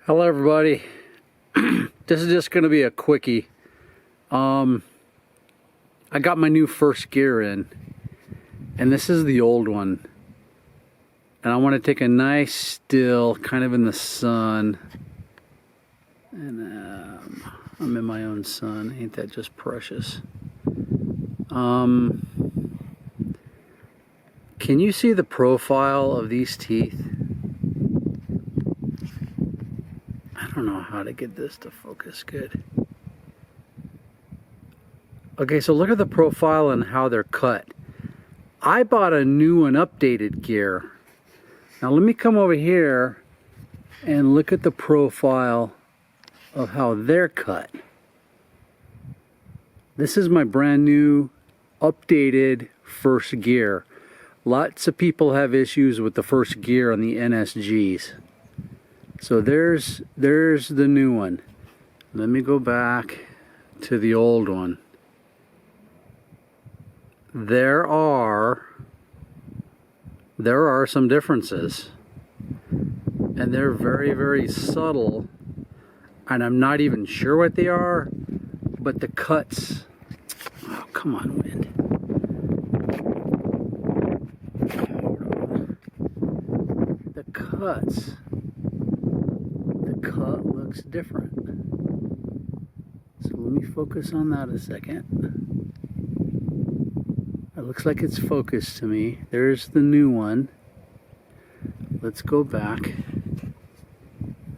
Hello everybody. This is just going to be a quickie. I got my new first gear in, and this is the old one, and I want to take a nice still kind of in the sun, and I'm in my own sun. Ain't that just precious? Can you see the profile of these teeth? I don't know how to get this to focus good. Okay, so look at the profile and how they're cut. I bought a new and updated gear. Now let me come over here and look at the profile of how they're cut. This is my brand new updated first gear. Lots of people have issues with the first gear on the NSGs. So there's the new one. Let me go back to the old one. There are some differences, and they're very, very subtle, and I'm not even sure what they are, but the cuts, oh come on wind, the cuts, the cut looks different. So let me focus on that a second. It looks like it's focused to me. There's the new one. Let's go back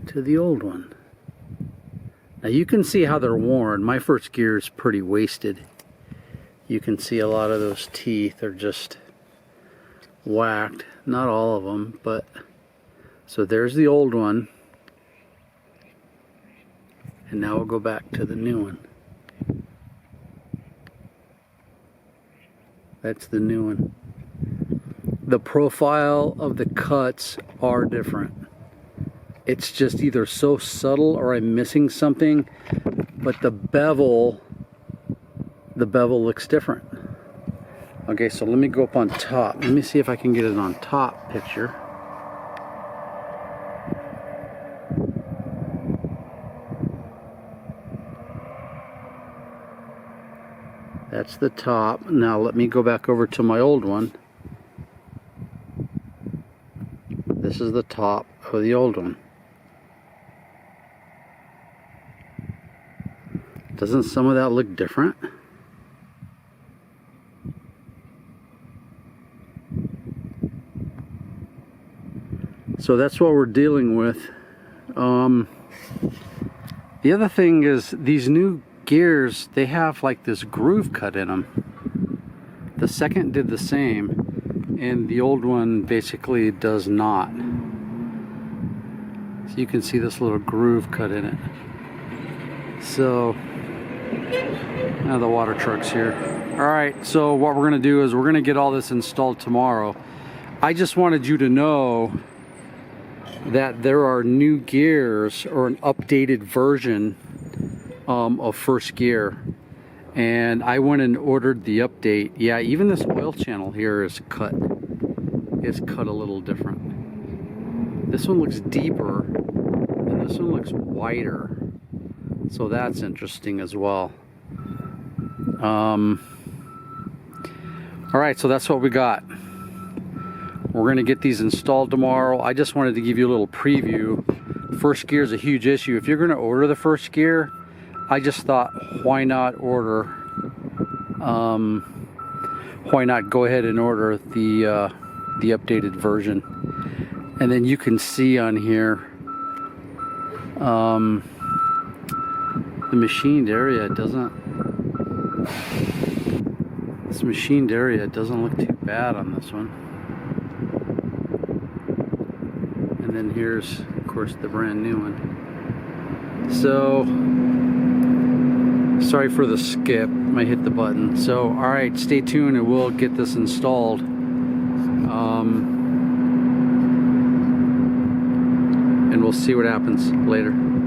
to the old one. Now you can see how they're worn. My first gear is pretty wasted. You can see a lot of those teeth are just whacked. Not all of them, but so there's the old one. And now we'll go back to the new one. That's the new one. The profile of the cuts are different. It's just either so subtle or I'm missing something, but the bevel looks different. Okay, so let me go up on top. Let me see if I can get it on top picture. That's the top. Now let me go back over to my old one. This is the top of the old one. Doesn't some of that look different? So that's what we're dealing with. The other thing is these new gears, they have like this groove cut in them. The second did the same, and the old one basically does not. So you can see this little groove cut in it. So now the water truck's here. Alright, so what we're going to do is we're going to get all this installed tomorrow. I just wanted you to know that there are new gears or an updated version of first gear, and I went and ordered the update. Yeah, even this oil channel here is cut. It's cut a little different. This one looks deeper and this one looks wider, so that's interesting as well. Alright, so that's what we got. We're gonna get these installed tomorrow. I just wanted to give you a little preview. First gear is a huge issue. If you're gonna order the first gear, I just thought, why not order? Why not go ahead and order the updated version? And then you can see on here, the machined area doesn't. This machined area doesn't look too bad on this one. And then here's, of course, the brand new one. So. Sorry for the skip, I hit the button. So, alright, stay tuned and we'll get this installed. And we'll see what happens later.